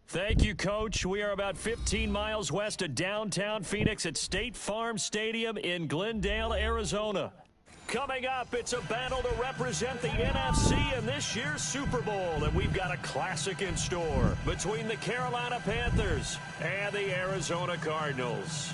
Thank you, Coach. We are about 15 miles west of downtown Phoenix at State Farm Stadium in Glendale, Arizona. Coming up, it's a battle to represent the NFC in this year's Super Bowl, and we've got a classic in store between the Carolina Panthers and the Arizona Cardinals.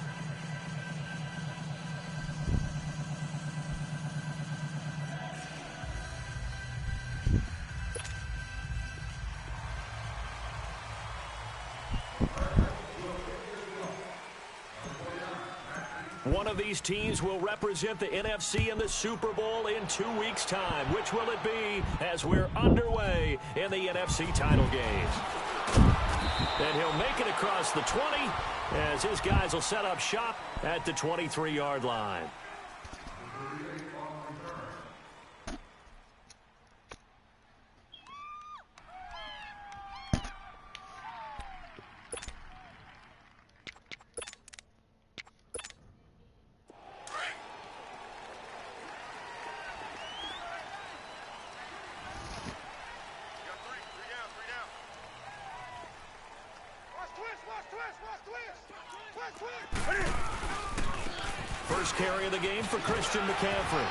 One of these teams will represent the NFC in the Super Bowl in 2 weeks' time. Which will it be as we're underway in the NFC title game? And he'll make it across the 20 as his guys will set up shop at the 23-yard line. First carry of the game for Christian McCaffrey.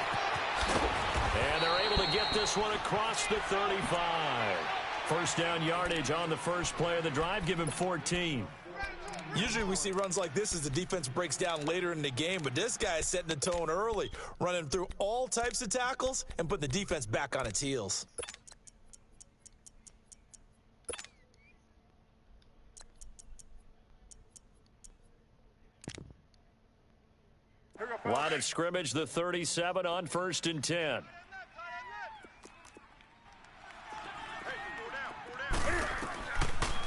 And they're able to get this one across the 35. First down yardage on the first play of the drive. Give him 14. Usually we see runs like this as the defense breaks down later in the game, but this guy is setting the tone early, running through all types of tackles and putting the defense back on its heels. Line of scrimmage, the 37 on 1st and 10.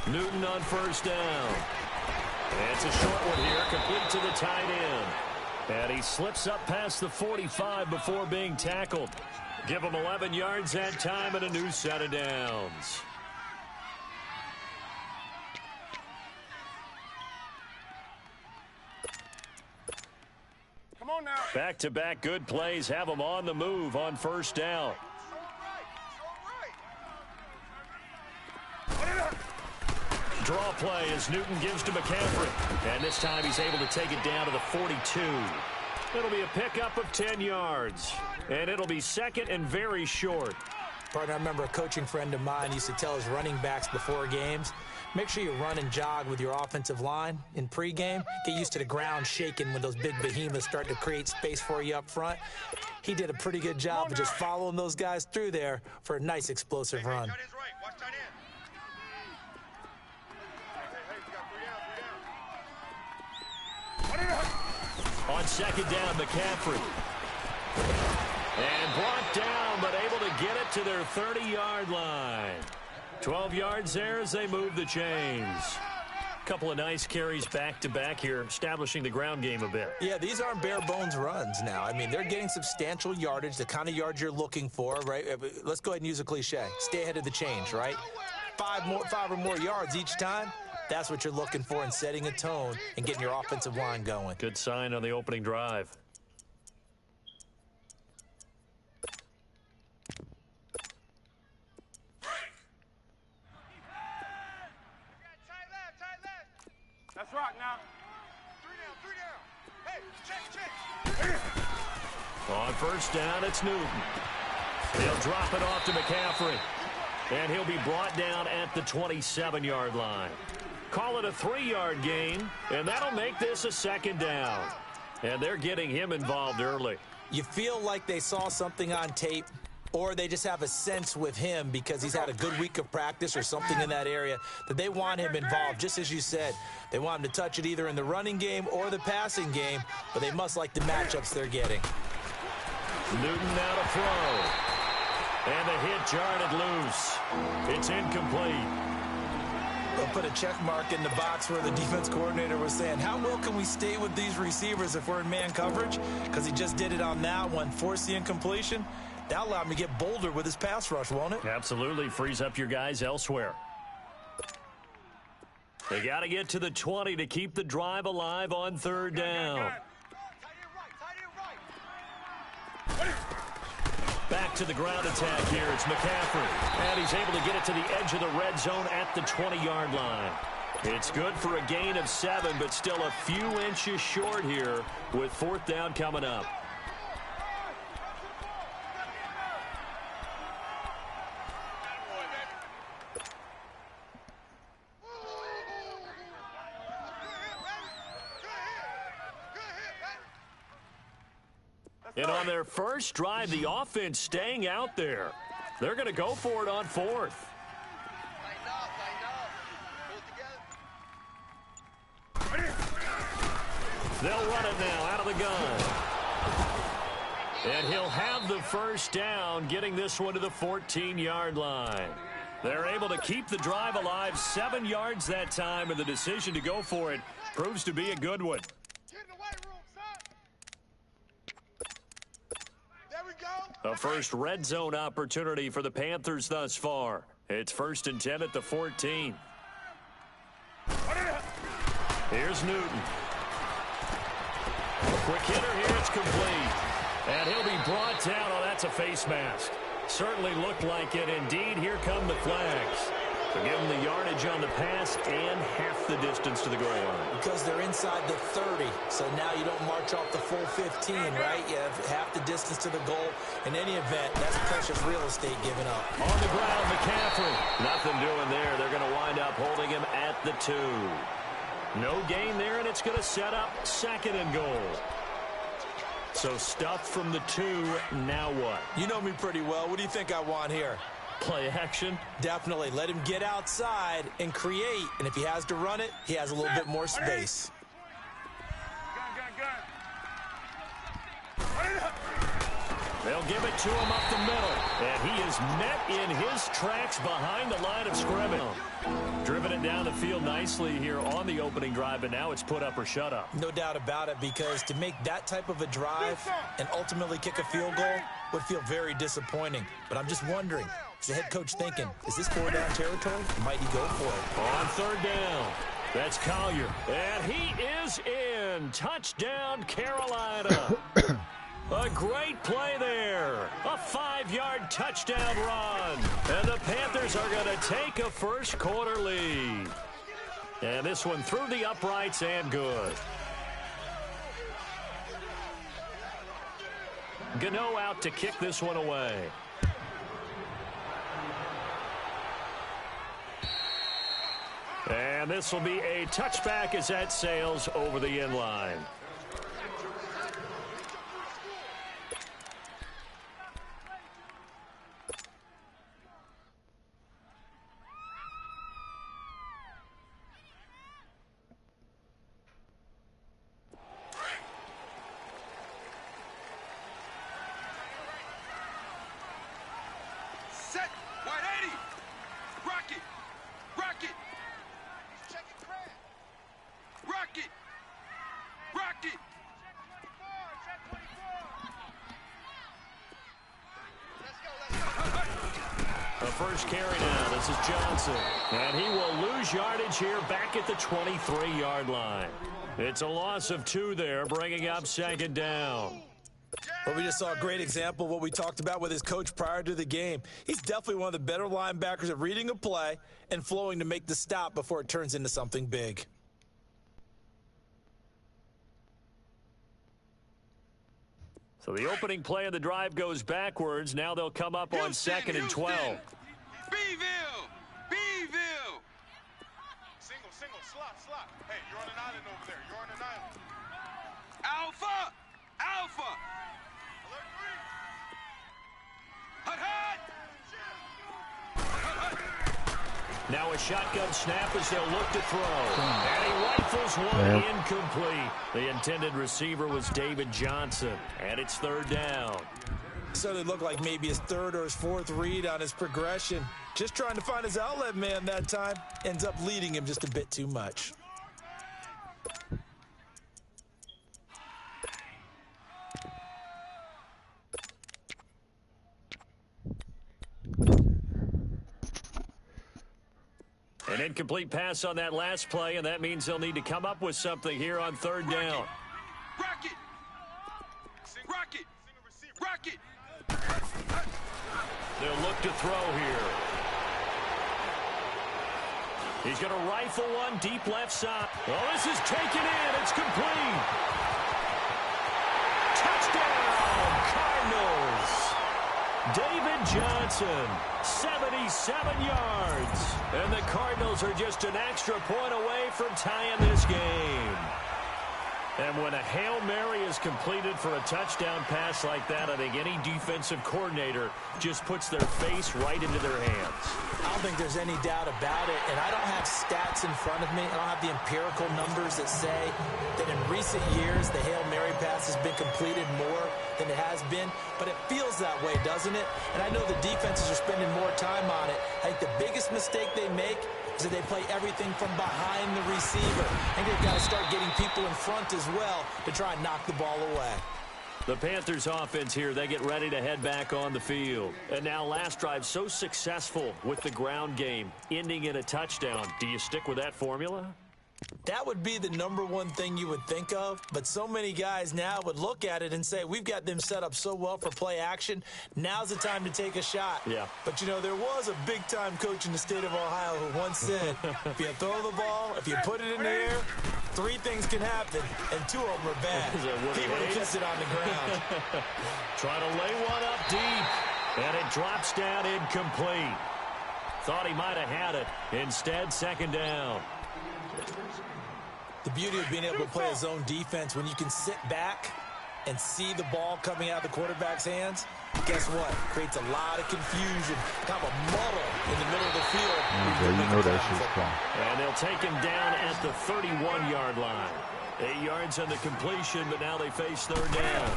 Newton on first down. And it's a short one here, complete to the tight end. And he slips up past the 45 before being tackled. Give him 11 yards that time and a new set of downs. Back-to-back good plays have them on the move on first down. Draw play as Newton gives to McCaffrey. And this time he's able to take it down to the 42. It'll be a pickup of 10 yards. And it'll be second and very short. Partner, I remember a coaching friend of mine used to tell his running backs before games, make sure you run and jog with your offensive line in pregame. Get used to the ground shaking when those big behemoths start to create space for you up front. He did a pretty good job of just following those guys through there for a nice explosive run. On second down, McCaffrey. And brought down, but able to get it to their 30-yard line. 12 yards there as they move the chains. Couple of nice carries back-to-back here, establishing the ground game a bit. Yeah, these aren't bare-bones runs now. I mean, they're getting substantial yardage, the kind of yards you're looking for, right? Let's go ahead and use a cliche. Stay ahead of the change, right? Five or more yards each time. That's what you're looking for in setting a tone and getting your offensive line going. Good sign on the opening drive. On first down, it's Newton. He'll drop it off to McCaffrey. And he'll be brought down at the 27-yard line. Call it a 3-yard gain, and that'll make this a second down. And they're getting him involved early. You feel like they saw something on tape, or they just have a sense with him because he's had a good week of practice or something in that area that they want him involved. Just as you said, they want him to touch it either in the running game or the passing game, but they must like the matchups they're getting. Newton now to throw. And the hit jarred loose. It's incomplete. They'll put a check mark in the box where the defense coordinator was saying, how well can we stay with these receivers if we're in man coverage? Because he just did it on that one, forced the incompletion. That'll allow him to get bolder with his pass rush, won't it? Absolutely. Frees up your guys elsewhere. They got to get to the 20 to keep the drive alive on third down. Back to the ground attack here. It's McCaffrey. And he's able to get it to the edge of the red zone at the 20-yard line. It's good for a gain of 7, but still a few inches short here with fourth down coming up. And on their first drive, the offense staying out there. They're going to go for it on fourth. They'll run it now out of the gun. And he'll have the first down, getting this one to the 14-yard line. They're able to keep the drive alive, 7 yards that time, and the decision to go for it proves to be a good one. A first red zone opportunity for the Panthers thus far. It's 1st and 10 at the 14. Here's Newton. Quick hitter here, it's complete. And he'll be brought down. Oh, that's a face mask. Certainly looked like it. Indeed, here come the flags. So give them the yardage on the pass and half the distance to the goal line. Because they're inside the 30, so now you don't march off the full 15, right? You have half the distance to the goal. In any event, that's precious real estate given up. On the ground, McCaffrey. Nothing doing there. They're going to wind up holding him at the 2. No gain there, and it's going to set up 2nd and goal. So stuffed from the 2, now what? You know me pretty well. What do you think I want here? Play action? Definitely. Let him get outside and create. And if he has to run it, he has a little bit more space. They'll give it to him up the middle. And he is met in his tracks behind the line of scrimmage. Driven it down the field nicely here on the opening drive, and now it's put up or shut up. No doubt about it, because to make that type of a drive and ultimately kick a field goal would feel very disappointing. But I'm just wondering, is the head coach thinking, is this 4-down territory? Might he go for it? On third down, that's Collier. And he is in. Touchdown, Carolina. A great play there. A 5-yard touchdown run. And the Panthers are going to take a first quarter lead. And this one through the uprights and good. Gano out to kick this one away. And this will be a touchback as that sails over the end line. First carry now. This is Johnson. And he will lose yardage here back at the 23-yard line. It's a loss of 2 there, bringing up 2nd down. Well, we just saw a great example of what we talked about with his coach prior to the game. He's definitely one of the better linebackers at reading a play and flowing to make the stop before it turns into something big. So the opening play of the drive goes backwards. Now they'll come up on 2nd and 12. Beeville! Beeville! Single, slot. Hey, you're on an island over there. You're on an island. Alpha! Alert 3! Hut! Now a shotgun snap as they'll look to throw. And he rifles one incomplete. The intended receiver was David Johnson. And it's 3rd down. So it looked like maybe his 3rd or his 4th read on his progression. Just trying to find his outlet man that time. Ends up leading him just a bit too much. An incomplete pass on that last play, and that means they'll need to come up with something here on 3rd down. Rocket! They'll look to throw here. He's going to rifle one deep left side. Oh, this is taken in. It's complete. Touchdown, Cardinals. David Johnson, 77 yards. And the Cardinals are just an extra point away from tying this game. And when a Hail Mary is completed for a touchdown pass like that, I think any defensive coordinator just puts their face right into their hands. I don't think there's any doubt about it, and I don't have stats in front of me. I don't have the empirical numbers that say that in recent years the Hail Mary pass has been completed more than it has been, but it feels that way, doesn't it? And I know the defenses are spending more time on it. I think the biggest mistake they make is that they play everything from behind the receiver. I think they've got to start getting people in front as well to try and knock the ball away. The Panthers offense here, they get ready to head back on the field. And now last drive so successful with the ground game, ending in a touchdown. Do you stick with that formula? That would be the #1 thing you would think of, but so many guys now would look at it and say, we've got them set up so well for play action, now's the time to take a shot. Yeah. But, you know, there was a big-time coach in the state of Ohio who once said, if you throw the ball, if you put it in the air, 3 things can happen, and 2 of them are bad. He would have kept it on the ground. Trying to lay one up deep, and it drops down incomplete. Thought he might have had it. Instead, 2nd down. The beauty of being able to play a zone defense, when you can sit back and see the ball coming out of the quarterback's hands, guess what? Creates a lot of confusion, kind of a muddle in the middle of the field. You know that shit's fun. And they'll take him down at the 31-yard line. 8 yards on the completion, but now they face 3rd down.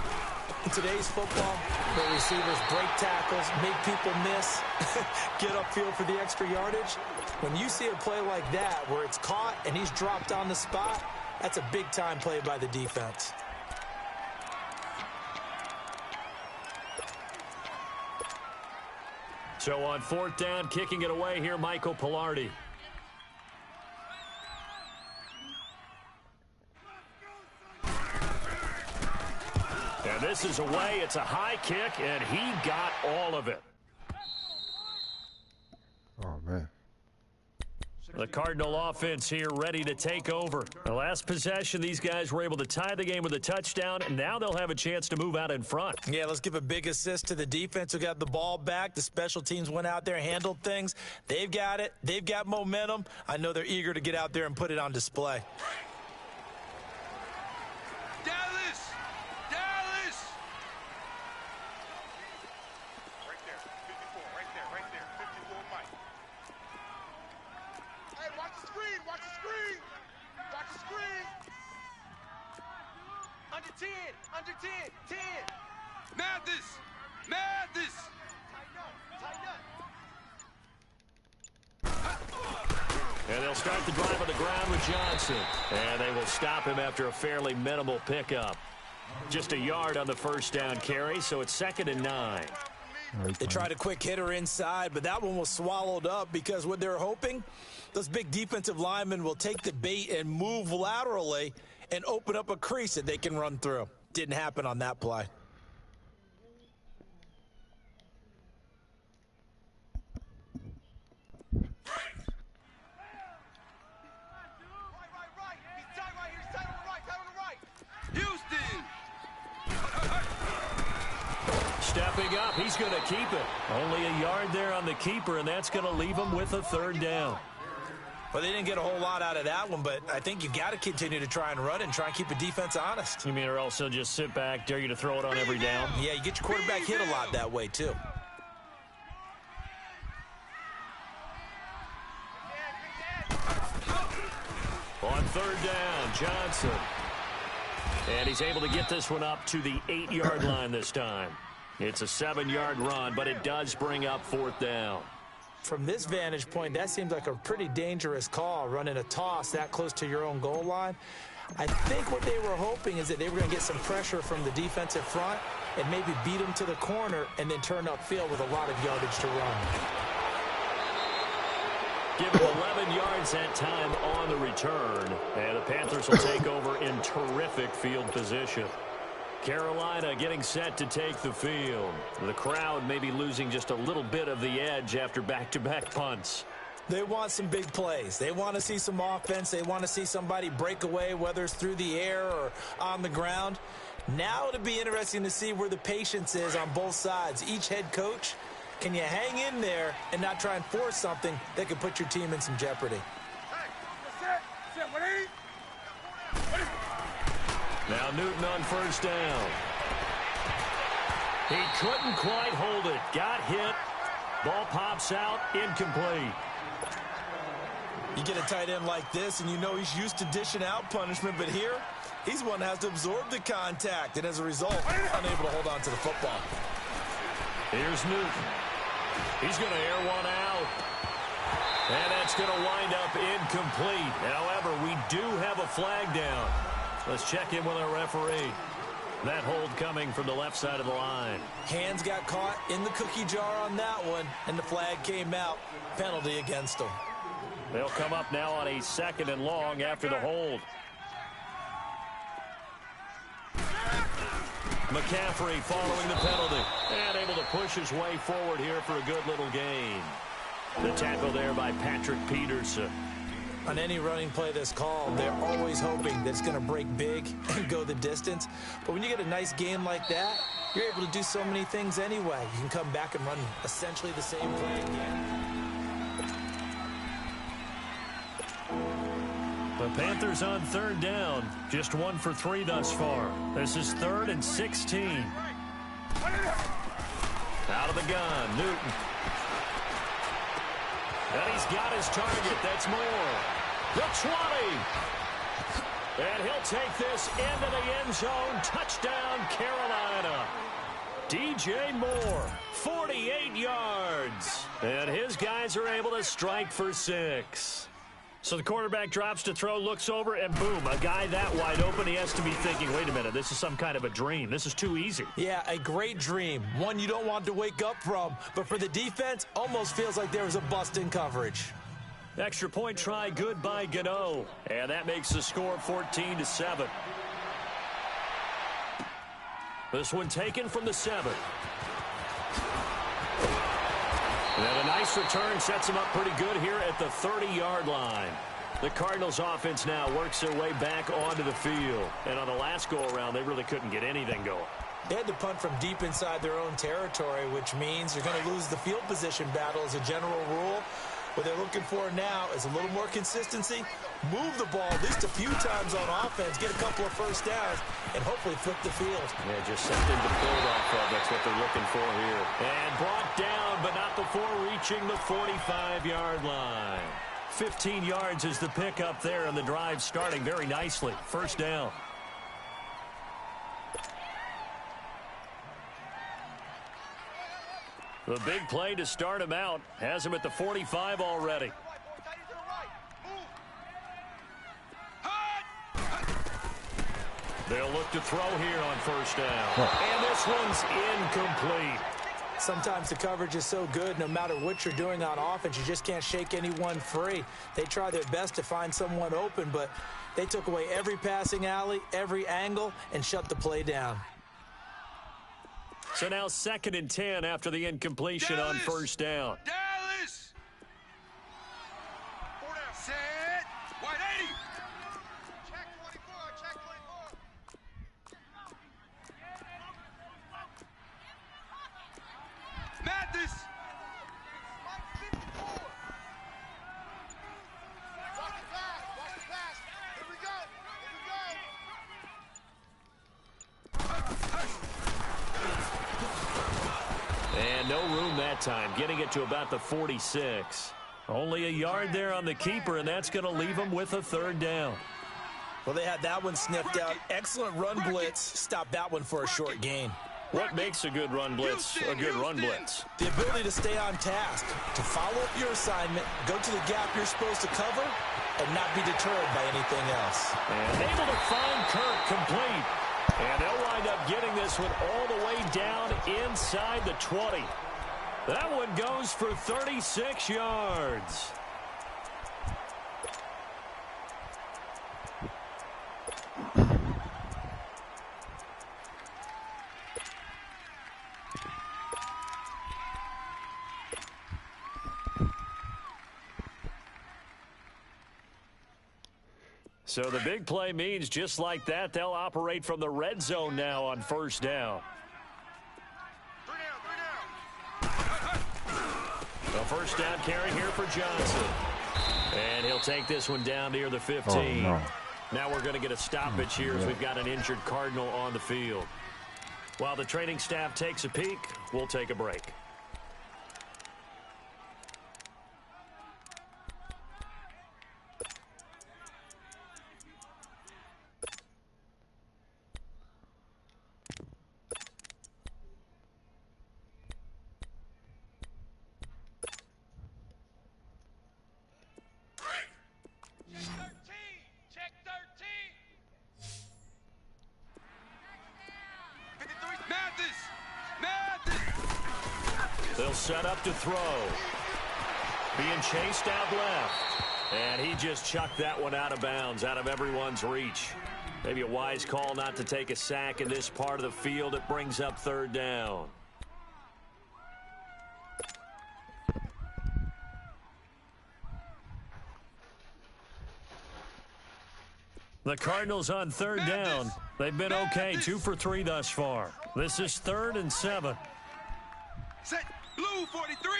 In today's football, where receivers break tackles, make people miss, get upfield for the extra yardage, when you see a play like that where it's caught and he's dropped on the spot, that's a big-time play by the defense. So on 4th down, kicking it away here, Michael Pilardi. And this is away. It's a high kick, and he got all of it. Oh, man. The Cardinal offense here ready to take over. The last possession, these guys were able to tie the game with a touchdown, and now they'll have a chance to move out in front. Yeah, let's give a big assist to the defense who got the ball back. The special teams went out there, handled things. They've got it. They've got momentum. I know they're eager to get out there and put it on display. Dallas! Dallas! Right there, 54, right there, 54 Mike. Hey, watch the screen, watch the screen! Watch the screen! Under 10, under 10, 10! Mathis! Mathis! Tighten up, And they'll start the drive on the ground with Johnson. And they will stop him after a fairly minimal pickup. Just a yard on the 1st down carry, so it's 2nd and 9. They tried a quick hitter inside, but that one was swallowed up because what they're hoping, those big defensive linemen will take the bait and move laterally and open up a crease that they can run through. Didn't happen on that play. Houston! Coming up, he's going to keep it. Only a yard there on the keeper, and that's going to leave him with a third down. Well, they didn't get a whole lot out of that one, but I think you got to continue to try and run and try and keep a defense honest. You mean or else they'll just sit back, dare you to throw it on every down? Yeah, you get your quarterback hit a lot that way, too. On third down, Johnson. And he's able to get this one up to the 8-yard line this time. It's a 7-yard run, but it does bring up fourth down. From this vantage point, that seems like a pretty dangerous call, running a toss that close to your own goal line. I think what they were hoping is that they were going to get some pressure from the defensive front and maybe beat them to the corner and then turn upfield with a lot of yardage to run. Give him 11 yards that time on the return. And the Panthers will take over in terrific field position. Carolina getting set to take the field. The crowd may be losing just a little bit of the edge after back-to-back punts. They want some big plays. They want to see some offense. They want to see somebody break away, whether it's through the air or on the ground. Now it'll be interesting to see where the patience is on both sides. Each head coach, can you hang in there and not try and force something that could put your team in some jeopardy? Now Newton on first down. He couldn't quite hold it. Got hit. Ball pops out. Incomplete. You get a tight end like this, and you know he's used to dishing out punishment, but here, he's one that has to absorb the contact, and as a result, unable to hold on to the football. Here's Newton. He's going to air one out. And that's going to wind up incomplete. However, we do have a flag down. Let's check in with our referee. That hold coming from the left side of the line. Hands got caught in the cookie jar on that one, and the flag came out. Penalty against them. They'll come up now on a 2nd and long after the hold. McCaffrey following the penalty and able to push his way forward here for a good little gain. The tackle there by Patrick Peterson. On any running play that's called, they're always hoping that it's going to break big and go the distance. But when you get a nice game like that, you're able to do so many things anyway. You can come back and run essentially the same play again. The Panthers on third down, just 1 for 3 thus far. This is 3rd and 16. Out of the gun, Newton. And he's got his target. That's Moore. The 20. And he'll take this into the end zone. Touchdown, Carolina. DJ Moore, 48 yards. And his guys are able to strike for 6. So the quarterback drops to throw, looks over, and boom, a guy that wide open, he has to be thinking, wait a minute, this is some kind of a dream. This is too easy. Yeah, a great dream. One you don't want to wake up from. But for the defense, almost feels like there was a bust in coverage. Extra point try, good by Gano. And that makes the score 14-7. This one taken from the 7. And a nice return sets him up pretty good here at the 30-yard line. The Cardinals offense now works their way back onto the field. And on the last go-around, they really couldn't get anything going. They had to punt from deep inside their own territory, which means you're going to lose the field position battle as a general rule. What they're looking for now is a little more consistency, move the ball at least a few times on offense, get a couple of first downs, and hopefully flip the field. Yeah, just something to build off of. That's what they're looking for here. And brought down, but not before reaching the 45-yard line. 15 yards is the pickup there, and the drive starting very nicely. First down. The big play to start him out has him at the 45 already. They'll look to throw here on first down. And this one's incomplete. Sometimes the coverage is so good, no matter what you're doing on offense, you just can't shake anyone free. They try their best to find someone open, but they took away every passing alley, every angle, and shut the play down. So now 2nd and 10 after the incompletion on first down. Dallas! Set. Wide 80. Check 24. Check 24. that time, getting it to about the 46. Only a yard there on the keeper, and that's going to leave them with a third down. Well, they had that one sniffed out. Excellent run blitz. Stop that one for a short gain. What makes a good run blitz a good run blitz? The ability to stay on task, to follow up your assignment, go to the gap you're supposed to cover, and not be deterred by anything else. And able to find Kirk complete. And they'll wind up getting this one all the way down inside the 20. That one goes for 36 yards. So the big play means just like that, they'll operate from the red zone now on first down. A first down carry here for Johnson. And he'll take this one down near the 15. Oh, no. Now we're going to get a stoppage here as we've got an injured Cardinal on the field. While the training staff takes a peek, we'll take a break. They'll set up to throw. Being chased out left. And he just chucked that one out of bounds, out of everyone's reach. Maybe a wise call not to take a sack in this part of the field. It brings up third down. The Cardinals on third down. They've been okay, 2 for 3 thus far. This is 3rd and 7. Set. Blue 43.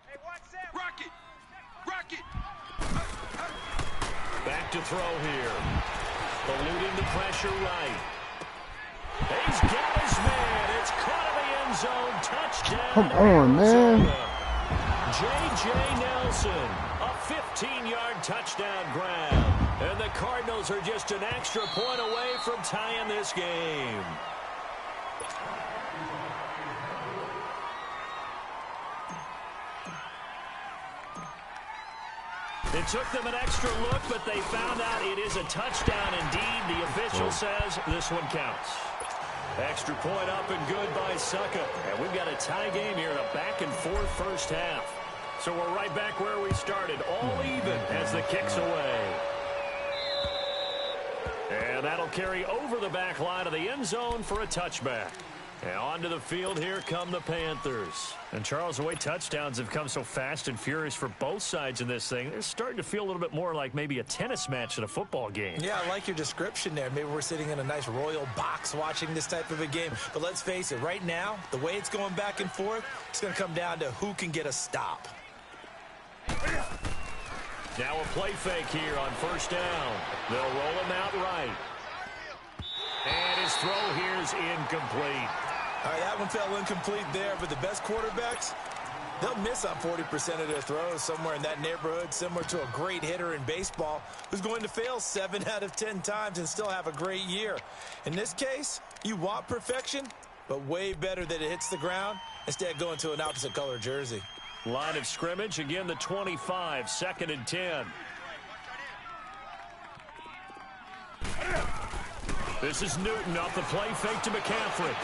Hey, watch that. Rocket. Rocket. Back to throw here. Eluding the pressure right. He's got his man. It's caught in the end zone. Touchdown. Come on, man. J.J. Nelson. A 15-yard touchdown grab. And the Cardinals are just an extra point away from tying this game. It took them an extra look, but they found out it is a touchdown indeed. The official says this one counts. Extra point up and good by Succa. And we've got a tie game here in a back-and-forth first half. So we're right back where we started, all even as the kick's away. And that'll carry over the back line of the end zone for a touchback. And onto the field, here come the Panthers. And Charles, the way touchdowns have come so fast and furious for both sides in this thing, it's starting to feel a little bit more like maybe a tennis match at a football game. Yeah, I like your description there. Maybe we're sitting in a nice royal box watching this type of a game. But let's face it, right now, the way it's going back and forth, it's going to come down to who can get a stop. Now a play fake here on first down. They'll roll him out right. And his throw here is incomplete. All right, that one fell incomplete there, but the best quarterbacks, they'll miss on 40% of their throws, somewhere in that neighborhood, similar to a great hitter in baseball who's going to fail 7 out of 10 times and still have a great year. In this case, you want perfection, but way better that it hits the ground instead of going to an opposite color jersey. Line of scrimmage, again the 25, 2nd and 10. This is Newton off the play fake to McCaffrey.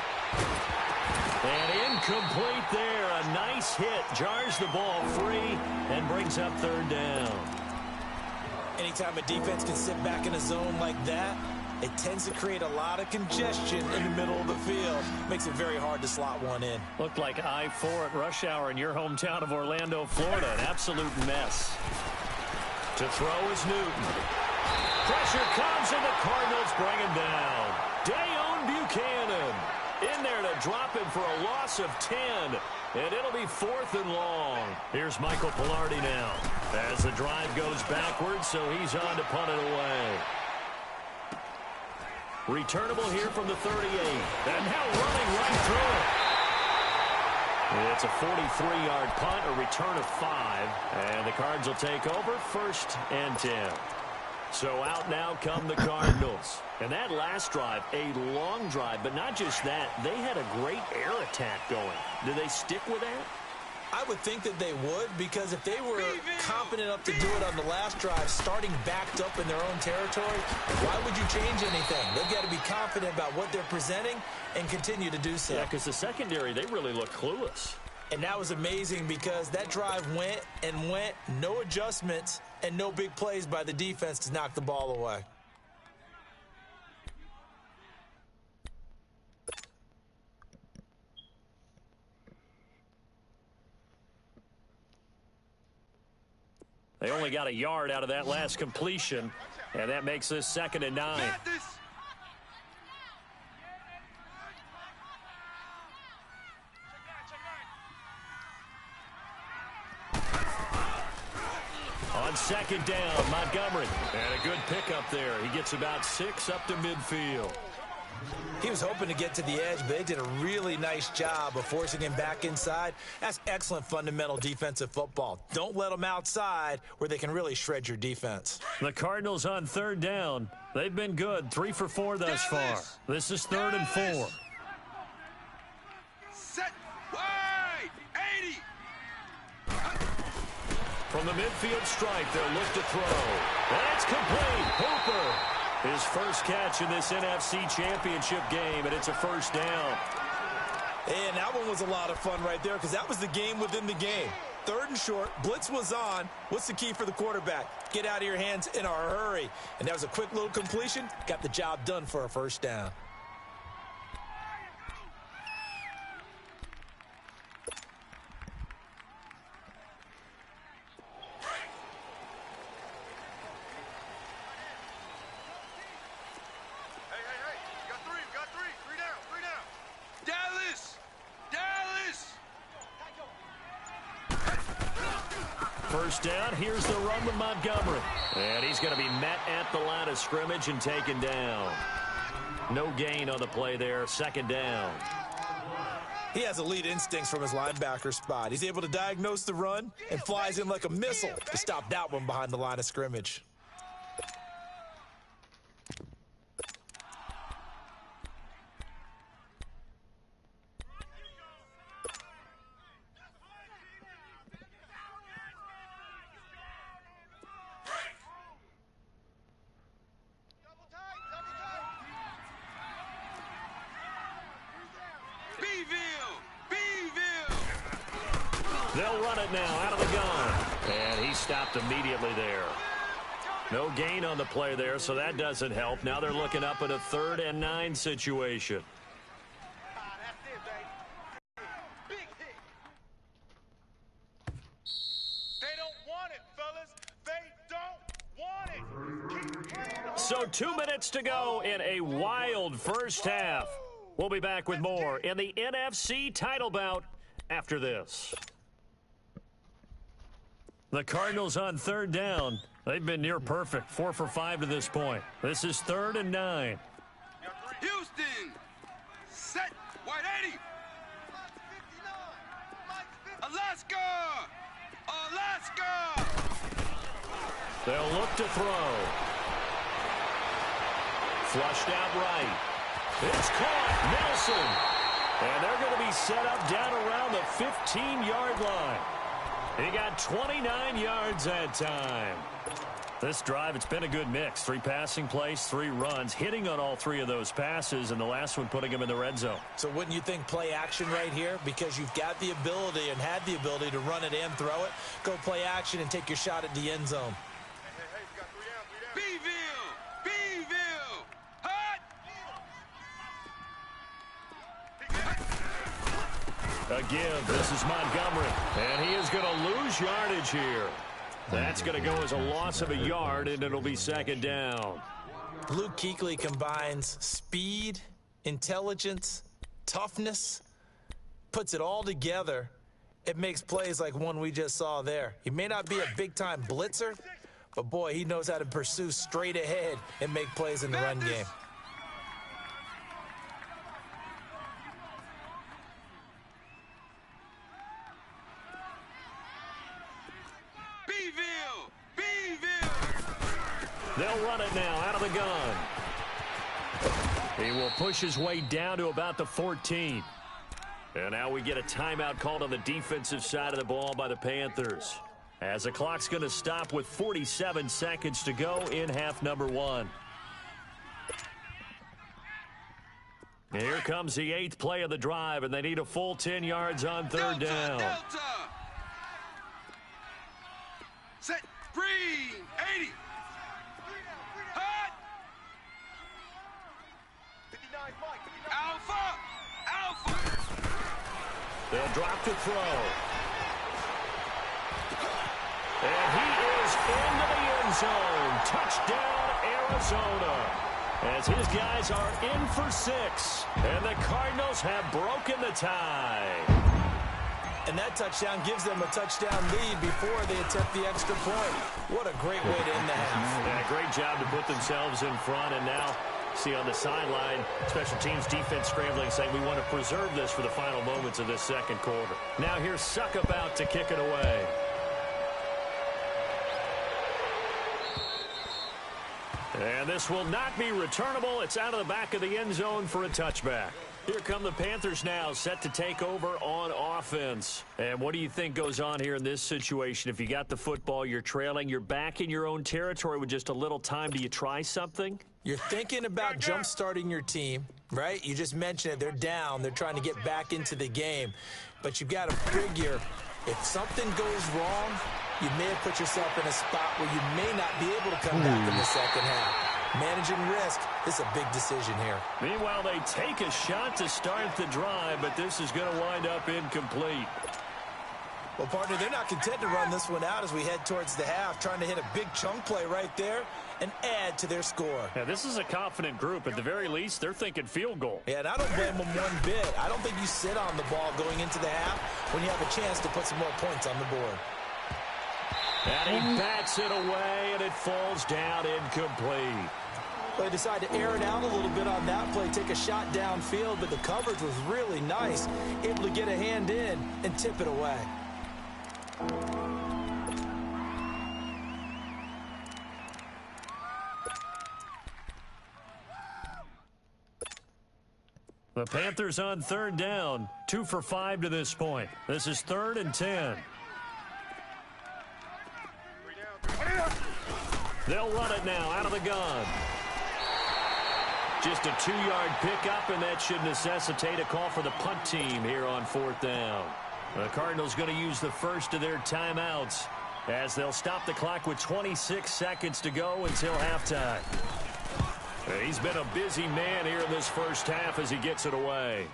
And incomplete there. A nice hit. Jars the ball free and brings up third down. Anytime a defense can sit back in a zone like that, it tends to create a lot of congestion in the middle of the field. Makes it very hard to slot one in. Looked like I-4 at rush hour in your hometown of Orlando, Florida. An absolute mess. To throw is Newton. Pressure comes and the Cardinals bring him down. Dayon Buchanan in there to drop him for a loss of 10. And it'll be 4th and long. Here's Michael Pilardi now as the drive goes backwards, so he's on to punt it away. Returnable here from the 38. And now running right through it. It's a 43-yard punt, a return of 5. And the Cards will take over 1st and 10. So out now come the Cardinals. And that last drive, a long drive, but not just that. They had a great air attack going. Do they stick with that? I would think that they would, because if they were confident enough to do it on the last drive, starting backed up in their own territory, why would you change anything? They've got to be confident about what they're presenting and continue to do so. Yeah, because the secondary, they really look clueless. And that was amazing because that drive went and went, no adjustments, and no big plays by the defense to knock the ball away. They only got a yard out of that last completion, and that makes this 2nd and 9. On 2nd down, Montgomery. And a good pickup there. He gets about 6 up to midfield. He was hoping to get to the edge, but they did a really nice job of forcing him back inside. That's excellent fundamental defensive football. Don't let them outside where they can really shred your defense. The Cardinals on 3rd down. They've been good, 3 for 4 thus far. This is 3rd and 4. Set wide, 80. From the midfield strike, they'll look to throw. That's complete. Hooper. His first catch in this NFC Championship game, and it's a 1st down. And that one was a lot of fun right there because that was the game within the game. 3rd and short, blitz was on. What's the key for the quarterback? Get out of your hands in a hurry. And that was a quick little completion. Got the job done for a 1st down. First down, here's the run with Montgomery. And he's going to be met at the line of scrimmage and taken down. No gain on the play there, 2nd down. He has elite instincts from his linebacker spot. He's able to diagnose the run and flies in like a missile to stop that one behind the line of scrimmage. They'll run it now out of the gun. And he stopped immediately there. No gain on the play there, so that doesn't help. Now they're looking up at a 3rd and 9 situation. They don't want it, fellas. They don't want it. Keep playing. So 2 minutes to go in a wild first half. We'll be back with more in the NFC title bout after this. The Cardinals on 3rd down. They've been near perfect, 4 for 5 to this point. This is 3rd and 9. Houston, set, wide 80. Alaska, They'll look to throw. Flushed out right. It's caught, Nelson. And they're going to be set up down around the 15-yard line. He got 29 yards that time. This drive, it's been a good mix. 3 passing plays, 3 runs, hitting on all 3 of those passes, and the last one putting him in the red zone. So wouldn't you think play action right here? Because you've got the ability and had the ability to run it and throw it. Go play action and take your shot at the end zone. Beeville, hot. A give. This is Montgomery. And he is going to lose yardage here. That's going to go as a loss of a yard, and it'll be 2nd down. Luke Kuechly combines speed, intelligence, toughness, puts it all together. It makes plays like one we just saw there. He may not be a big-time blitzer, but, boy, he knows how to pursue straight ahead and make plays in the run game. They'll run it now out of the gun. He will push his way down to about the 14. And now we get a timeout called on the defensive side of the ball by the Panthers, as the clock's going to stop with 47 seconds to go in half number 1. Here comes the 8th play of the drive, and they need a full 10 yards on third down. Delta. Set. Green. 80. Hot. 59 Mike. Alpha. Alpha. They'll drop to throw. And he is into the end zone. Touchdown, Arizona. As his guys are in for 6. And the Cardinals have broken the tie. And that touchdown gives them a touchdown lead before they attempt the extra point. What a great way to end the half. Yeah, great job to put themselves in front. And now, see on the sideline, special teams defense scrambling, saying we want to preserve this for the final moments of this second quarter. Now here's Suckup out to kick it away. And this will not be returnable. It's out of the back of the end zone for a touchback. Here come the Panthers now, set to take over on offense. And what do you think goes on here in this situation? If you got the football, you're trailing, you're back in your own territory with just a little time. Do you try something? You're thinking about jump-starting your team, right? You just mentioned it. They're down. They're trying to get back into the game. But you've got to figure, if something goes wrong, you may have put yourself in a spot where you may not be able to come back in the second half. Managing risk is a big decision here. Meanwhile, they take a shot to start the drive, but this is going to wind up incomplete. Well, partner, they're not content to run this one out as we head towards the half, trying to hit a big chunk play right there and add to their score. Now, this is a confident group. At the very least, they're thinking field goal. Yeah, and I don't blame them one bit. I don't think you sit on the ball going into the half when you have a chance to put some more points on the board. And he bats it away, and it falls down incomplete. They decide to air it out a little bit on that play, take a shot downfield, but the coverage was really nice, able to get a hand in and tip it away. The Panthers on third down, 2 for 5 to this point. This is 3rd and 10. They'll run it now out of the gun. Just a 2-yard pickup, and that should necessitate a call for the punt team here on 4th down. The Cardinals going to use the first of their timeouts as they'll stop the clock with 26 seconds to go until halftime. He's been a busy man here in this first half as he gets it away.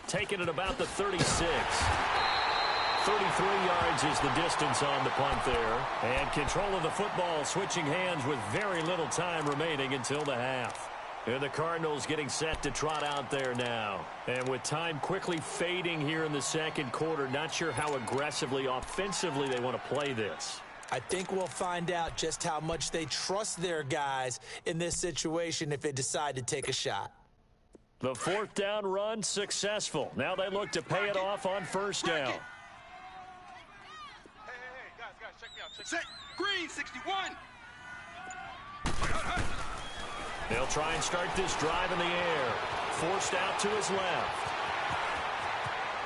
Taking it about the 36. 33 yards is the distance on the punt there. And control of the football switching hands with very little time remaining until the half. And the Cardinals getting set to trot out there now. And with time quickly fading here in the second quarter, not sure how aggressively, offensively they want to play this. I think we'll find out just how much they trust their guys in this situation if they decide to take a shot. The 4th down run successful. Now they look to pay it off on 1st down. Guys, check me out. Set. Green, 61. They'll try and start this drive in the air. Forced out to his left.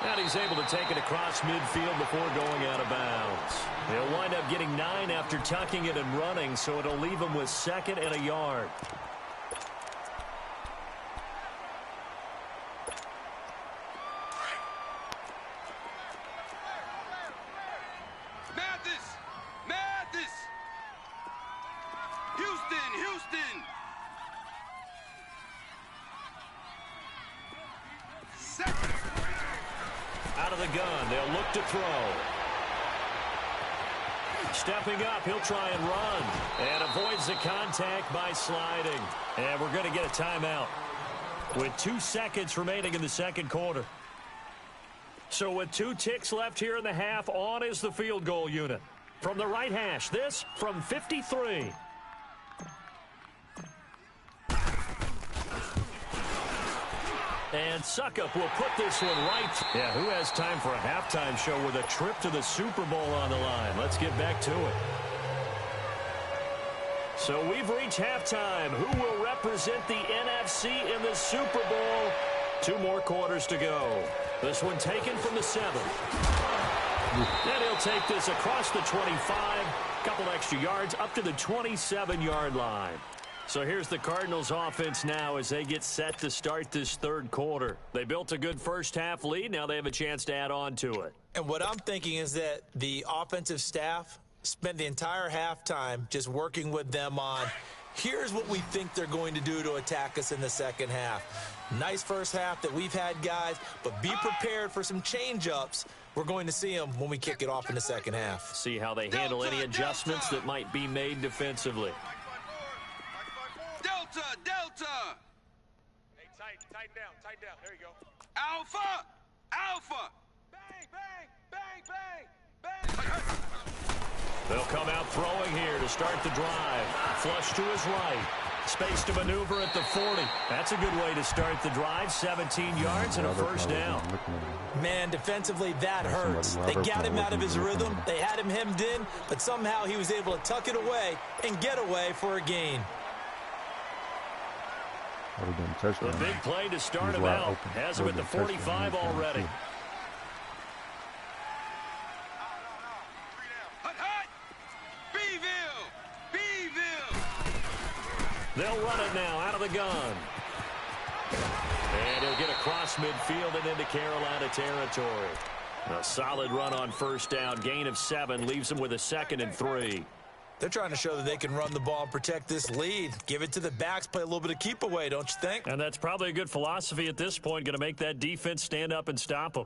And he's able to take it across midfield before going out of bounds. He'll wind up getting 9 after tucking it and running, so it'll leave him with 2nd and a yard. Mathis! Houston! Second. Out of the gun, they'll look to throw. Stepping up, he'll try and run. And avoids the contact by sliding. And we're going to get a timeout with 2 seconds remaining in the second quarter. So with 2 ticks left here in the half, on is the field goal unit. From the right hash, this from 53. And Suckup will put this one right. Yeah, who has time for a halftime show with a trip to the Super Bowl on the line? Let's get back to it. So we've reached halftime. Who will represent the NFC in the Super Bowl? 2 more quarters to go. This one taken from the 7. And he'll take this across the 25. Couple extra yards up to the 27-yard line. So here's the Cardinals offense now as they get set to start this 3rd quarter. They built a good first-half lead. Now they have a chance to add on to it. And what I'm thinking is that the offensive staff spent the entire halftime just working with them on, here's what we think they're going to do to attack us in the second half. Nice first half that we've had, guys, but be prepared for some change-ups. We're going to see them when we kick it off in the second half. See how they handle any adjustments that might be made defensively. Delta, Delta. Hey, tighten down. There you go. Alpha, Alpha. Bang, bang, bang, bang, bang. They'll come out throwing here to start the drive. Flush to his right. Space to maneuver at the 40. That's a good way to start the drive. 17 yards and a first down. Man, defensively, that hurts. They got him out of his rhythm. They had him hemmed in, but somehow he was able to tuck it away and get away for a gain. The big play to start him out. Has him at the 45 already. They'll run it now out of the gun. And he'll get across midfield and into Carolina territory. A solid run on first down. Gain of 7 leaves them with a 2nd and 3. They're trying to show that they can run the ball and protect this lead. Give it to the backs, play a little bit of keep away, don't you think? And that's probably a good philosophy at this point. Going to make that defense stand up and stop them.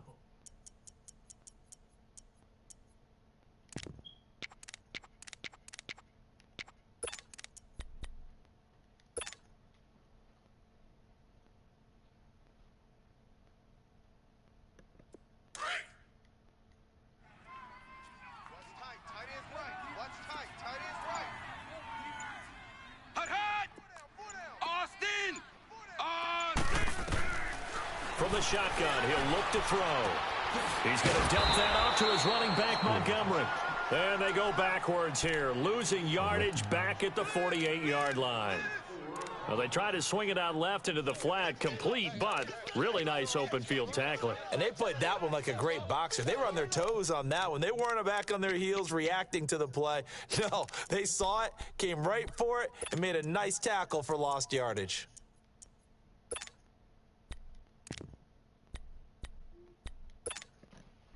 From the shotgun, he'll look to throw. He's going to dump that off to his running back, Montgomery. And they go backwards here, losing yardage back at the 48-yard line. Well, they try to swing it out left into the flat, complete, but really nice open field tackling. And they played that one like a great boxer. They were on their toes on that one. They weren't back on their heels reacting to the play. No, they saw it, came right for it, and made a nice tackle for lost yardage.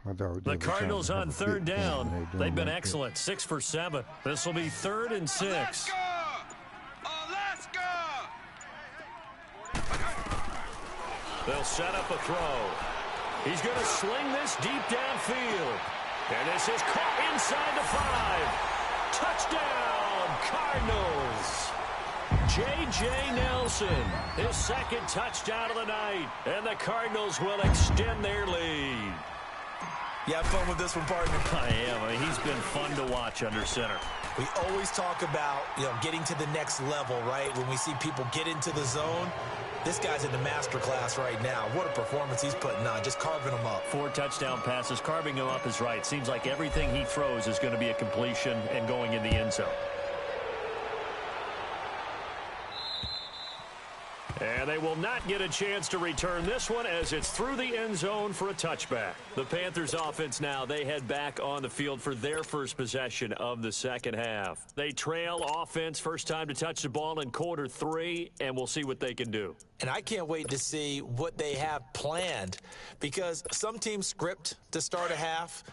The Cardinals on 3rd down. They've been excellent, 6 for 7. This will be 3rd and 6. Alaska! They'll set up a throw. He's going to sling this deep downfield. And this is caught inside the 5. Touchdown, Cardinals. J.J. Nelson, his 2nd touchdown of the night. And the Cardinals will extend their lead. You have fun with this one, partner? I am. I mean, he's been fun to watch under center. We always talk about, getting to the next level, right? When we see people get into the zone, this guy's in the master class right now. What a performance he's putting on, just carving them up. 4 touchdown passes, carving them up is right. Seems like everything he throws is going to be a completion and going in the end zone. And they will not get a chance to return this one as it's through the end zone for a touchback. The Panthers offense now, they head back on the field for their first possession of the second half. They trail offense, first time to touch the ball in quarter 3, and we'll see what they can do. And I can't wait to see what they have planned, because some teams script to start a half.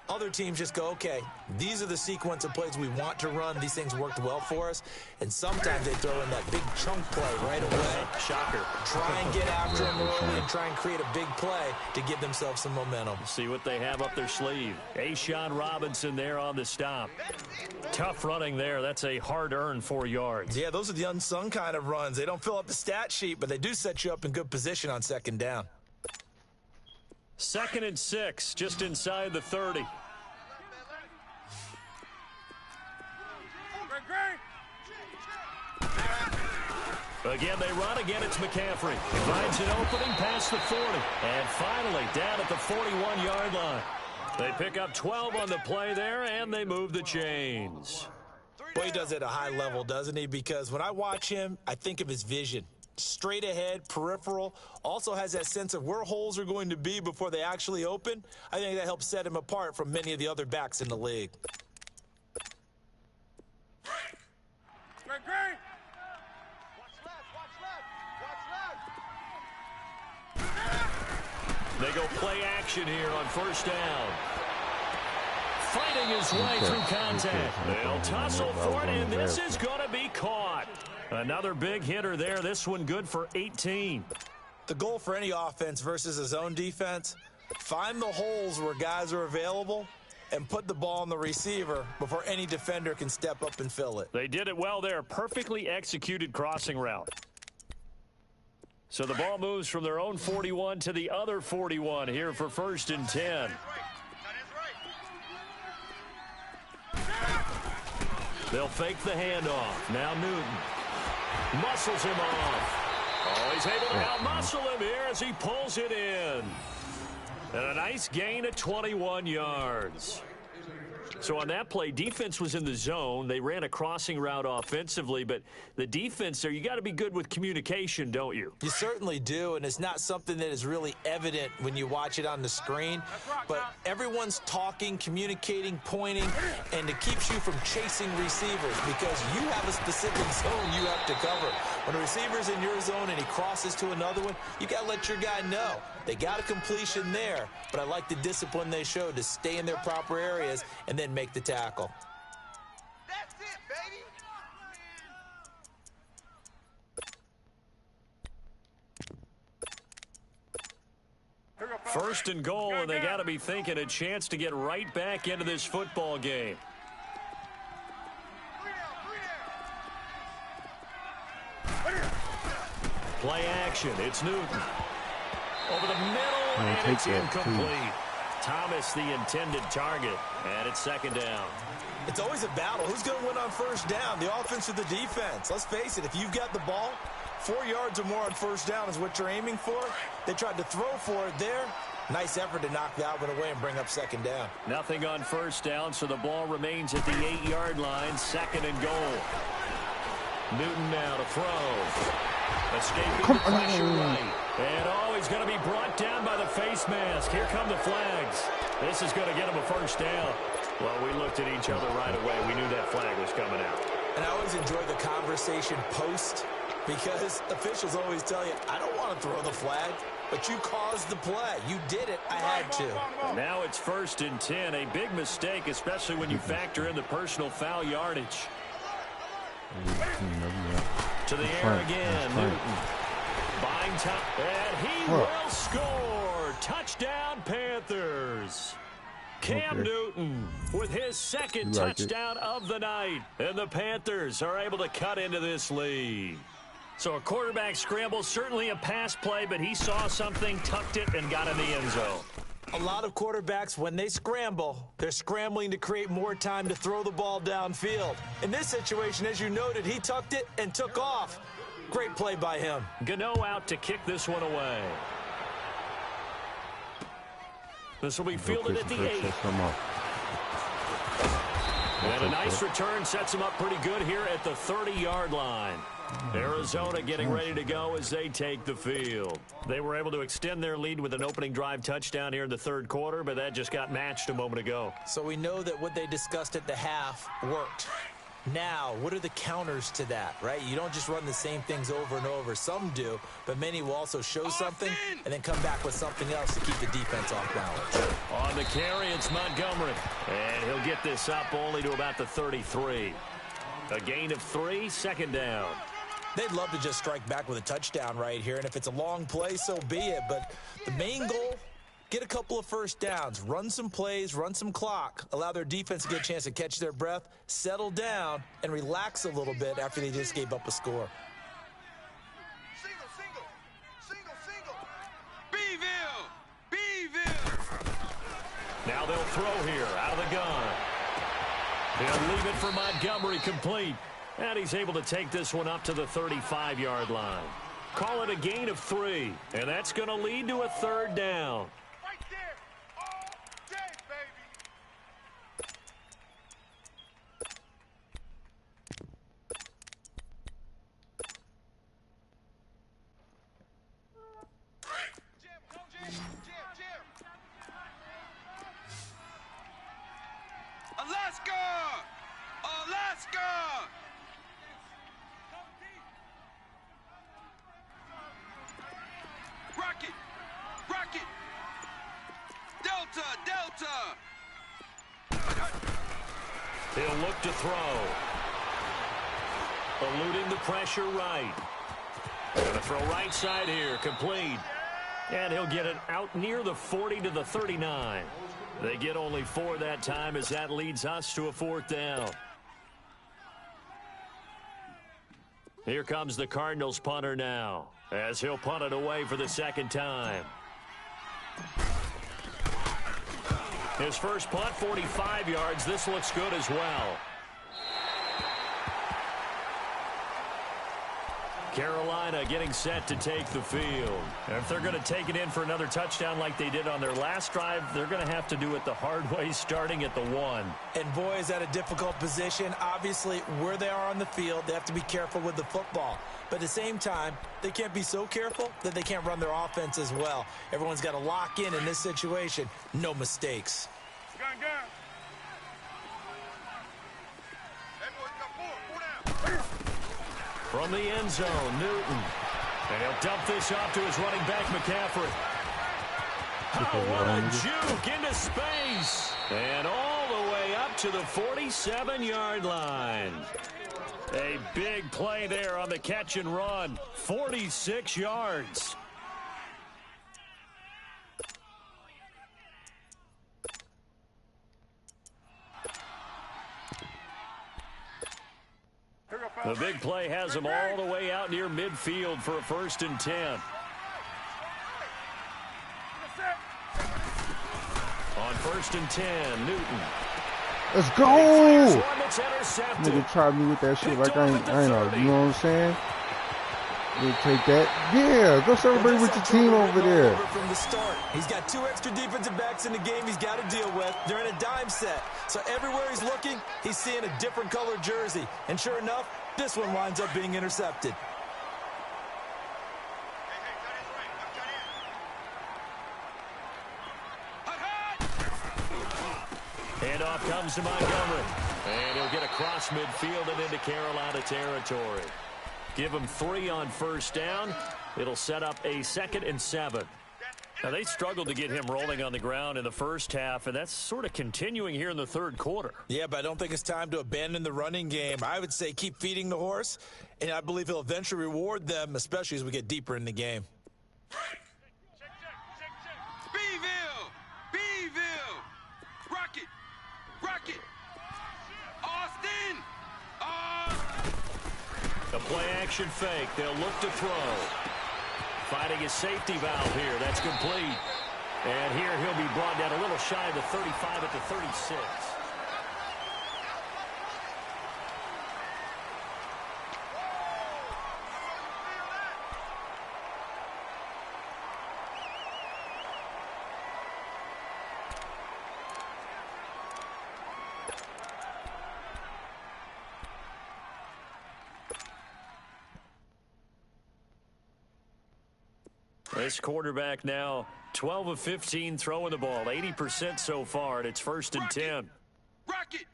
Other teams just go, okay, these are the sequence of plays we want to run. These things worked well for us. And sometimes they throw in that big chunk play right away. Shocker. Try and get after them early and try and create a big play to give themselves some momentum. See what they have up their sleeve. A'Shawn Robinson there on the stop. Tough running there. That's a hard-earned 4 yards. Yeah, those are the unsung kind of runs. They don't fill up the stat sheet, but they do set you up in good position on second down. 2nd and 6, just inside the 30. Again, they run. Again, it's McCaffrey. He finds an opening past the 40. And finally, down at the 41-yard line. They pick up 12 on the play there, and they move the chains. Well, he does it at a high level, doesn't he? Because when I watch him, I think of his vision. Straight ahead, peripheral, also has that sense of where holes are going to be before they actually open. I think that helps set him apart from many of the other backs in the league. Great, great. Watch left, watch left, watch left. They go play action here on first down. Fighting his way through contact. They'll tussle for it, and this is going to be caught. Another big hitter there. This one good for 18. The goal for any offense versus a zone defense, find the holes where guys are available and put the ball on the receiver before any defender can step up and fill it. They did it well there. Perfectly executed crossing route. So the ball moves from their own 41 to the other 41 here for 1st and 10. They'll fake the handoff. Now Newton muscles him off. Oh, he's able to out-muscle him here as he pulls it in. And a nice gain of 21 yards. So on that play, defense was in the zone. They ran a crossing route offensively, but the defense there, you got to be good with communication, don't you? You certainly do, and it's not something that is really evident when you watch it on the screen. But everyone's talking, communicating, pointing, and it keeps you from chasing receivers because you have a specific zone you have to cover. When a receiver's in your zone and he crosses to another one, you got to let your guy know. They got a completion there, but I like the discipline they showed to stay in their proper areas and then make the tackle. That's it, baby. First and goal, and they got to be thinking a chance to get right back into this football game. Play action. It's Newton. Over the middle, and it's incomplete. Thomas, the intended target, and it's 2nd down. It's always a battle. Who's going to win on 1st down, the offense or the defense? Let's face it, if you've got the ball, 4 yards or more on 1st down is what you're aiming for. They tried to throw for it there. Nice effort to knock that one away and bring up 2nd down. Nothing on 1st down, so the ball remains at the 8-yard line, 2nd and goal. Newton now to throw. Escaping the pressure right. And he's going to be brought down by the face mask. Here come the flags. This is going to get him a 1st down. Well, we looked at each other right away. We knew that flag was coming out. And I always enjoy the conversation post because officials always tell you, I don't want to throw the flag, but you caused the play. You did it. I had to. Now it's 1st and 10. A big mistake, especially when you factor in the personal foul yardage. To the air again, Newton. Buying time, and he will score. Touchdown, Panthers. Cam Newton with his 2nd touchdown of the night. And the Panthers are able to cut into this lead. So a quarterback scramble, certainly a pass play, but he saw something, tucked it, and got in the end zone. A lot of quarterbacks, when they scramble, they're scrambling to create more time to throw the ball downfield. In this situation, as you noted, he tucked it and took off. Great play by him. Gano out to kick this one away. This will be fielded at the 8. And a nice return sets him up pretty good here at the 30-yard line. Arizona getting ready to go as they take the field. They were able to extend their lead with an opening drive touchdown here in the 3rd quarter, but that just got matched a moment ago. So we know that what they discussed at the half worked. Now, what are the counters to that, right? You don't just run the same things over and over. Some do, but many will also show something and then come back with something else to keep the defense off balance. On the carry, it's Montgomery. And he'll get this up only to about the 33. A gain of 3, 2nd down. They'd love to just strike back with a touchdown right here, and if it's a long play, so be it. But the main goal, get a couple of 1st downs, run some plays, run some clock, allow their defense to get a chance to catch their breath, settle down, and relax a little bit after they just gave up a score. Single. Beeville! Now they'll throw here out of the gun. They'll leave it for Montgomery complete. And he's able to take this one up to the 35-yard line. Call it a gain of 3. And that's going to lead to a 3rd down. Right there. All day, baby. Rocket! Rocket! Delta! Delta! He'll look to throw. Eluding the pressure right. Going to throw right side here. Complete. And he'll get it out near the 40 to the 39. They get only 4 that time as that leads us to a 4th down. Here comes the Cardinals punter now as he'll punt it away for the 2nd time. His first punt, 45 yards. This looks good as well. Carolina getting set to take the field. And if they're going to take it in for another touchdown like they did on their last drive, they're going to have to do it the hard way, starting at the 1. And boy, is that a difficult position. Obviously, where they are on the field, they have to be careful with the football. But at the same time, they can't be so careful that they can't run their offense as well. Everyone's got to lock in this situation. No mistakes. Gun. Hey, boys, got 4. 4 down. From the end zone, Newton. And he'll dump this off to his running back, McCaffrey. Oh, what a juke into space. And all the way up to the 47-yard line. A big play there on the catch and run. 46 yards. The big play has him all the way out near midfield for a 1st and 10. On 1st and 10, Newton. Let's go! Nigga tried me with that shit like I ain't know. You know what I'm saying? You take that. Yeah, go celebrate with your team over there. From the start. He's got 2 extra defensive backs in the game he's got to deal with. They're in a dime set. So everywhere he's looking, he's seeing a different color jersey. And sure enough, this one winds up being intercepted. Handoff comes to Montgomery. And he'll get across midfield and into Carolina territory. Give him 3 on 1st down. It'll set up a 2nd and 7. Now, they struggled to get him rolling on the ground in the first half, and that's sort of continuing here in the 3rd quarter. Yeah, but I don't think it's time to abandon the running game. I would say keep feeding the horse, and I believe he'll eventually reward them, especially as we get deeper in the game. Beeville! Rocket! Austin! A play-action fake. They'll look to throw. Finding his safety valve here. That's complete. And here he'll be brought down a little shy of the 35 at the 36. This quarterback now 12 of 15 throwing the ball, 80% so far, and it's 1st and 10. Rocket!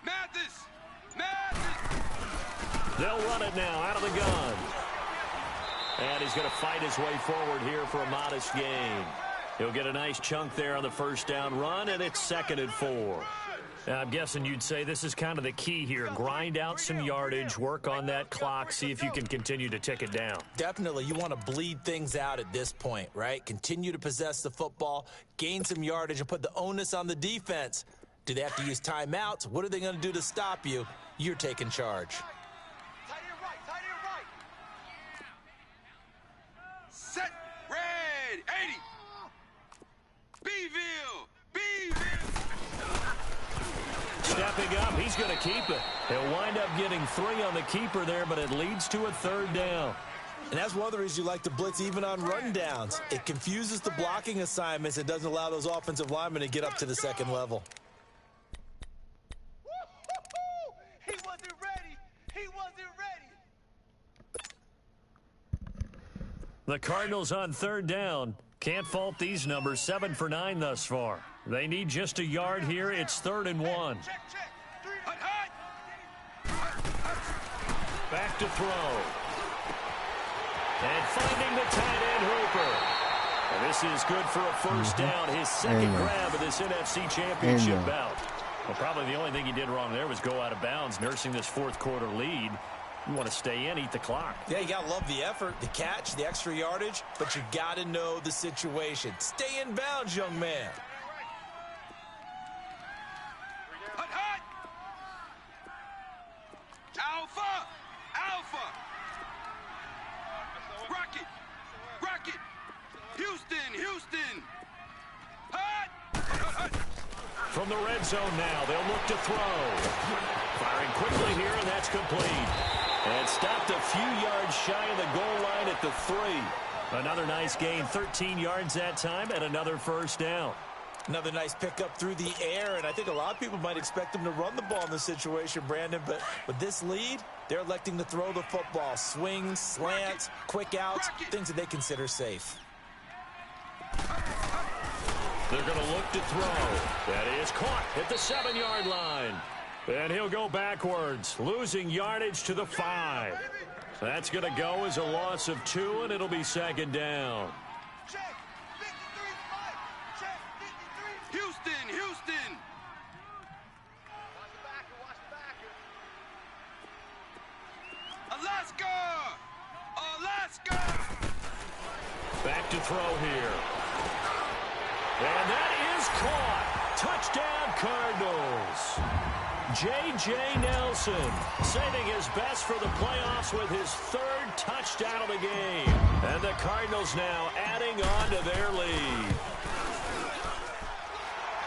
Mathis! They'll run it now out of the gun. And he's going to fight his way forward here for a modest gain. He'll get a nice chunk there on the 1st down run, and it's 2nd and 4. Now, I'm guessing you'd say this is kind of the key here. Grind out some yardage, work on that clock, see if you can continue to tick it down. Definitely, you want to bleed things out at this point, right? Continue to possess the football, gain some yardage, and put the onus on the defense. Do they have to use timeouts? What are they going to do to stop you? You're taking charge. Tight end right. Set, red, 80. Beeville! Stepping up, he's going to keep it. He'll wind up getting 3 on the keeper there, but it leads to a 3rd down. And that's one of the reasons you like to blitz even on rundowns. It confuses the blocking assignments and doesn't allow those offensive linemen to get up to the 2nd level. He wasn't ready. The Cardinals on 3rd down. Can't fault these numbers, 7 for 9 thus far. They need just a yard here. It's 3rd and 1. Check. 3 to throw. And finding the tight end Hooper. And this is good for a first down. His second grab of this NFC Championship bout. Well, probably the only thing he did wrong there was go out of bounds, nursing this fourth quarter lead. You want to stay in, eat the clock. Yeah, you got to love the effort, the catch, the extra yardage, but you got to know the situation. Stay in bounds, young man. Hut, hut. Alpha! Alpha! Rocket! Rocket! Houston! Houston! Hut! Hut! From the red zone now, they'll look to throw. Firing quickly here, and that's complete. And stopped a few yards shy of the goal line at the 3. Another nice gain, 13 yards that time, and another first down. Another nice pickup through the air, and I think a lot of people might expect them to run the ball in this situation, Brandon, but with this lead, they're electing to throw the football. Swings, slants, quick outs, things that they consider safe. They're going to look to throw. That is caught at the 7-yard line. And he'll go backwards, losing yardage to the 5. That's going to go as a loss of 2, and it'll be second down. Check. 53 Mike. Check. 53. Houston! Houston! Watch the backer. Alaska! Alaska! Back to throw here. And that is caught. Touchdown, Cardinals. J.J. Nelson saving his best for the playoffs with his 3rd touchdown of the game. And the Cardinals now adding on to their lead.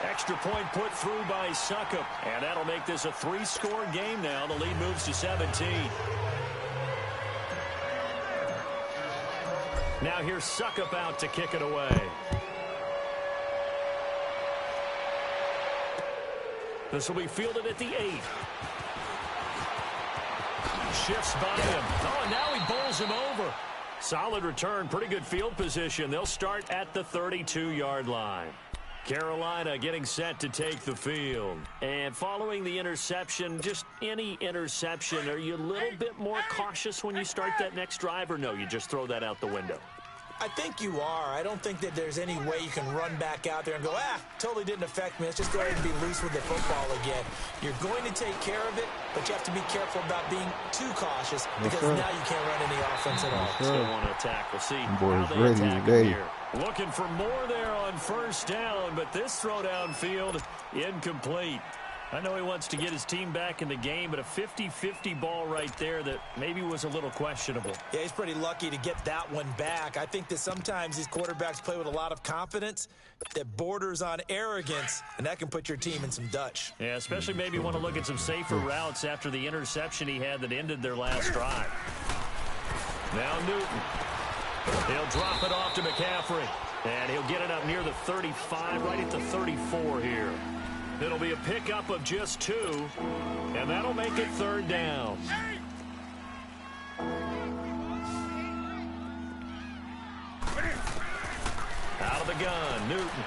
Extra point put through by Succop. And that'll make this a 3-score game now. The lead moves to 17. Now here's Succop out to kick it away. This will be fielded at the 8. Shifts by him. Oh, and now he bowls him over. Solid return. Pretty good field position. They'll start at the 32-yard line. Carolina getting set to take the field. And following the interception, just any interception, are you a little bit more cautious when you start that next drive, or no, you just throw that out the window? I think you are. I don't think that there's any way you can run back out there and go, totally didn't affect me. Let's just go ahead and be loose with the football again. You're going to take care of it, but you have to be careful about being too cautious because now you can't run any offense at all. Still want to attack. We'll see Boys how they ready attack today. here. Looking for more there on first down, but this throw downfield incomplete. I know he wants to get his team back in the game, but a 50-50 ball right there that maybe was a little questionable. Yeah, he's pretty lucky to get that one back. I think that sometimes these quarterbacks play with a lot of confidence that borders on arrogance, and that can put your team in some Dutch. Yeah, especially maybe want to look at some safer routes after the interception he had that ended their last drive. Now Newton. He'll drop it off to McCaffrey, and he'll get it up near the 35, right at the 34 here. It'll be a pickup of just 2, and that'll make it 3rd down. Out of the gun, Newton.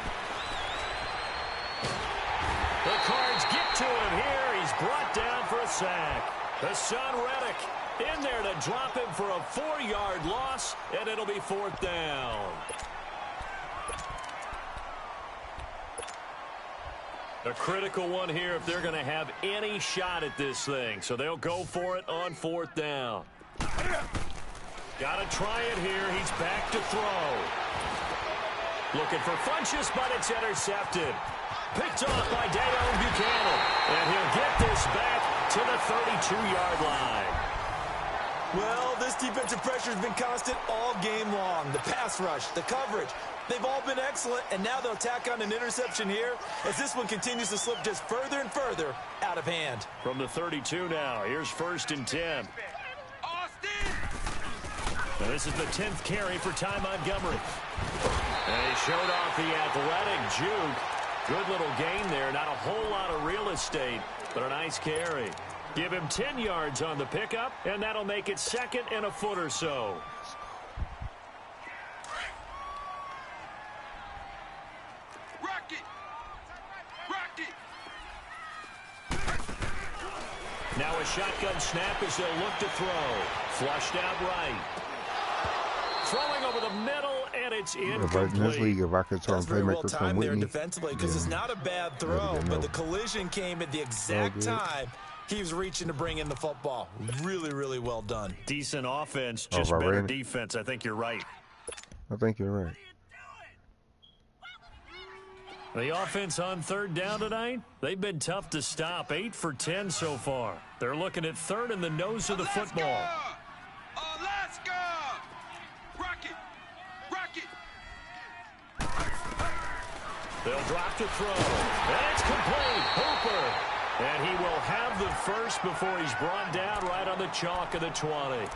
The Cards get to him here. He's brought down for a sack. Hassan Reddick in there to drop him for a 4-yard loss, and it'll be 4th down. A critical one here if they're going to have any shot at this thing. So they'll go for it on 4th down. Got to try it here. He's back to throw. Looking for Funchess, but it's intercepted. Picked off by Dayon Buchanan. And he'll get this back to the 32-yard line. Well, this defensive pressure has been constant all game long. The pass rush, the coverage, they've all been excellent, and now they'll tack on an interception here as this one continues to slip just further and further out of hand. From the 32 now, here's 1st and 10. Austin! Now this is the 10th carry for Ty Montgomery. And he showed off the athletic juke. Good little gain there. Not a whole lot of real estate, but a nice carry. Give him 10 yards on the pickup, and that'll make it 2nd and a foot or so. Rocket! Rocket! Now a shotgun snap as they'll look to throw. Flushed out right. Throwing over the middle, and it's incomplete. In this league, if I could turn playmaker come with me. Defensively, because it's not a bad throw, but the collision came at the exact time he was reaching to bring in the football. Really, really well done. Decent offense, just better defense. I think you're right. I think you're right. The offense on third down tonight, they've been tough to stop. 8 for 10 so far. They're looking at third in the nose of the football. Alaska! Rocket! Rocket! They'll drop to throw. And it's complete. Hooper. And he will have the first before he's brought down right on the chalk of the 20.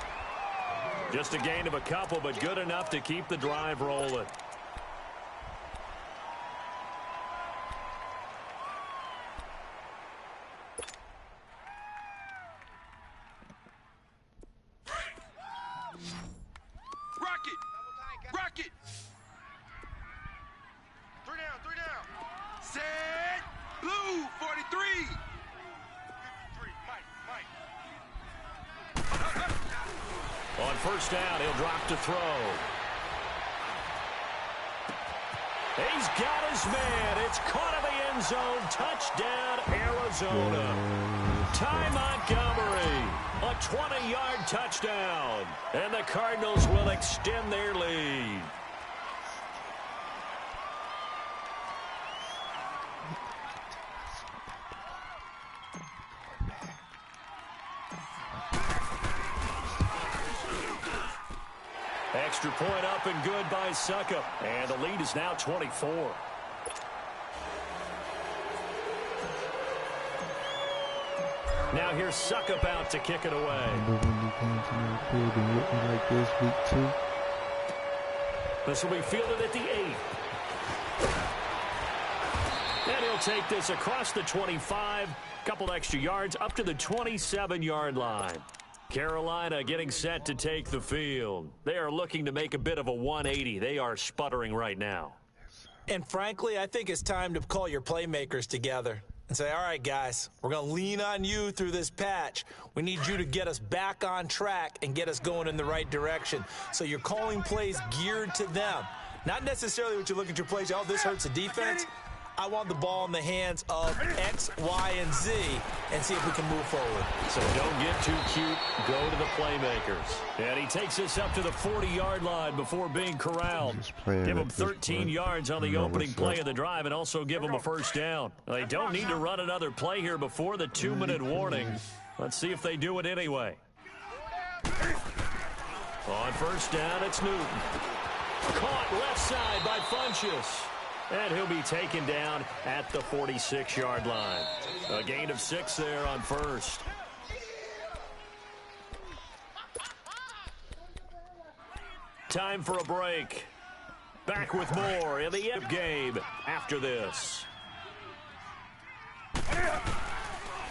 Just a gain of a couple, but good enough to keep the drive rolling. Rocket! 3 down. Set! Blue, 43! 53, Mike. On first down, he'll drop to throw. He's got his man. It's caught in the end zone. Touchdown, Arizona. Ty Montgomery. A 20-yard touchdown. And the Cardinals will extend their lead. Extra point up and good by Suckup. And the lead is now 24. Now here's Suckup out to kick it away. This will be fielded at the 8. And he'll take this across the 25. Couple extra yards up to the 27-yard line. Carolina getting set to take the field. They are looking to make a bit of a 180. They are sputtering right now. And frankly, I think it's time to call your playmakers together and say, all right, guys, we're going to lean on you through this patch. We need you to get us back on track and get us going in the right direction. So you're calling plays geared to them. Not necessarily what you look at your plays, oh, this hurts the defense. I want the ball in the hands of X, Y, and Z and see if we can move forward. So don't get too cute. Go to the playmakers. And he takes us up to the 40-yard line before being corralled. Give him 13 yards on the opening play of the drive and also give him a first down. They don't need to run another play here before the 2-minute warning. Let's see if they do it anyway. On first down, it's Newton. Caught left side by Funchess. And he'll be taken down at the 46-yard line. A gain of 6 there on first. Time for a break. Back with more in the end game after this.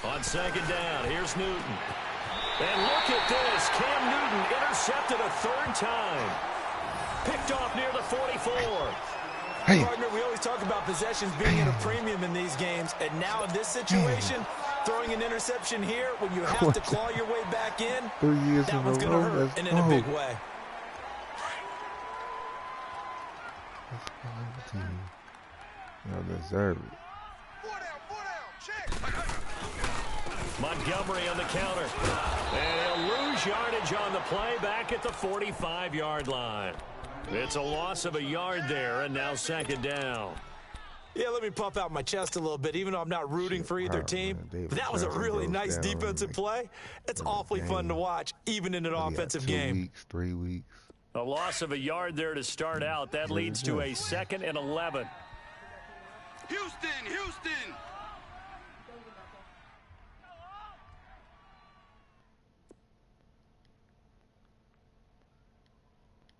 On second down, here's Newton. And look at this. Cam Newton intercepted a third time. Picked off near the 44. Hey. Partner, we always talk about possessions being at a premium in these games, and now in this situation, throwing an interception here when you have to claw your way back in, 3 years that one's going to hurt, and in a big way. You deserve it. 4 down, check. Montgomery on the counter. And he'll lose yardage on the play back at the 45-yard line. It's a loss of a yard there, and now second down. Yeah, let me puff out my chest a little bit, even though I'm not rooting for either team. But that was a really nice defensive play. It's awfully fun to watch, even in an offensive game. 2 weeks, 3 weeks. A loss of a yard there to start out. That leads to a 2nd and 11. Houston!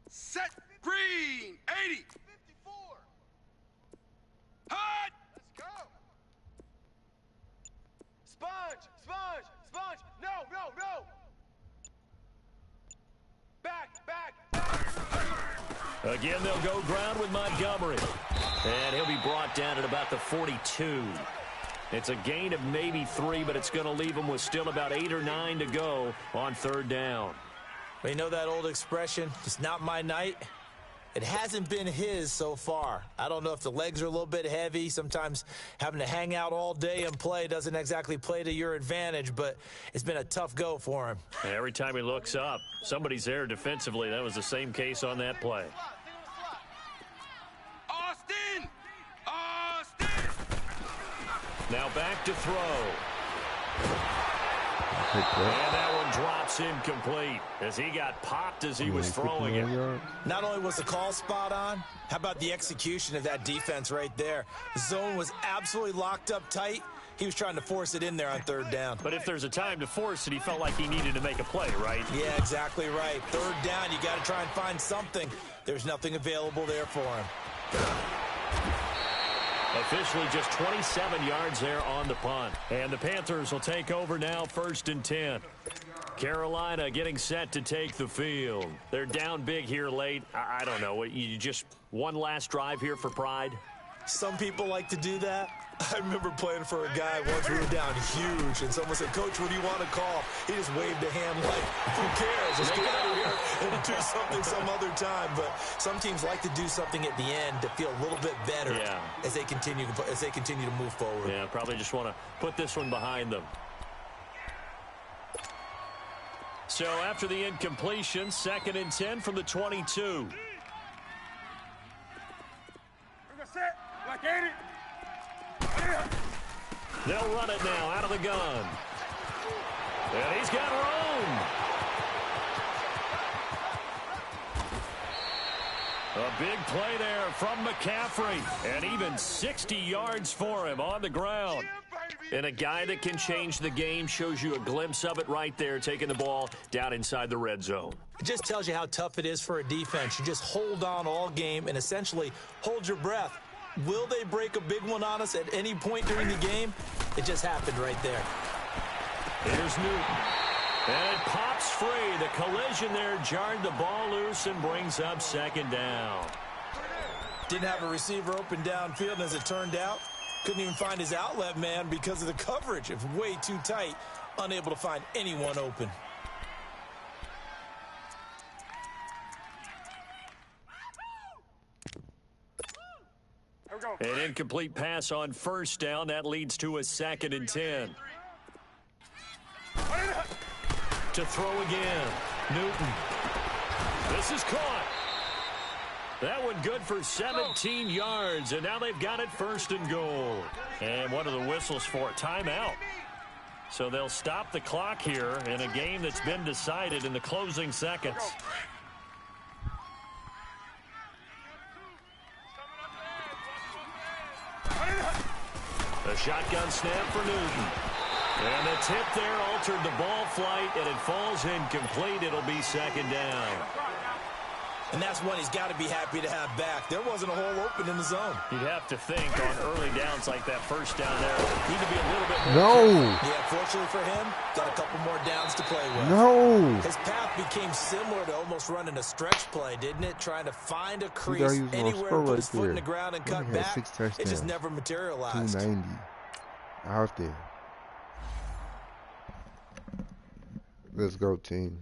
Set green! 80! 54! Hot! Let's go! Sponge! No! Back! Again, they'll go ground with Montgomery. And he'll be brought down at about the 42. It's a gain of maybe 3, but it's going to leave them with still about 8 or 9 to go on 3rd down. Well, you know that old expression, it's not my night? It hasn't been his so far. I don't know if the legs are a little bit heavy. Sometimes having to hang out all day and play doesn't exactly play to your advantage, but it's been a tough go for him. And every time he looks up, somebody's there defensively. That was the same case on that play. Austin! Austin! Now back to throw. Take that. And that one drops incomplete as he got popped as he was throwing it. Not only was the call spot on, how about the execution of that defense right there? The zone was absolutely locked up tight. He was trying to force it in there on 3rd down. But if there's a time to force it, he felt like he needed to make a play, right? Yeah, exactly right. 3rd down, you got to try and find something. There's nothing available there for him. Officially just 27 yards there on the punt. And the Panthers will take over now, 1st and 10. Carolina getting set to take the field. They're down big here late. I don't know. You just one last drive here for pride? Some people like to do that. I remember playing for a guy once we were down huge, and someone said, "Coach, what do you want to call?" He just waved a hand like, "Who cares? Let's get out of here and do something some other time." But some teams like to do something at the end to feel a little bit better as they continue to move forward. Yeah, probably just want to put this one behind them. So after the incompletion, 2nd and 10 from the 22. They'll run it now out of the gun. And he's got room. A big play there from McCaffrey. And even 60 yards for him on the ground. And a guy that can change the game, shows you a glimpse of it right there, taking the ball down inside the red zone. It just tells you how tough it is for a defense. You just hold on all game and essentially hold your breath. Will they break a big one on us at any point during the game? It just happened right there. Here's Newton. And it pops free. The collision there jarred the ball loose and brings up 2nd down. Didn't have a receiver open downfield, and as it turned out, couldn't even find his outlet man because of the coverage. It was way too tight, unable to find anyone open. An incomplete pass on 1st down. That leads to a 2nd and 10. To throw again. Newton. This is caught. That one good for 17 yards, and now they've got it 1st and goal. And what are the whistles for? Timeout. So they'll stop the clock here in a game that's been decided in the closing seconds. A shotgun snap for Newton. And the tip there altered the ball flight, and it falls incomplete. It'll be 2nd down. And that's one he's got to be happy to have back. There wasn't a hole open in the zone. You'd have to think on early downs like that 1st down there, need to be a little bit more No. Yeah, fortunately for him, got a couple more downs to play with. No. His path became similar to almost running a stretch play, didn't it? Trying to find a crease anywhere to put his foot in the ground and cut back. It just never materialized. 290 out there. Let's go, team.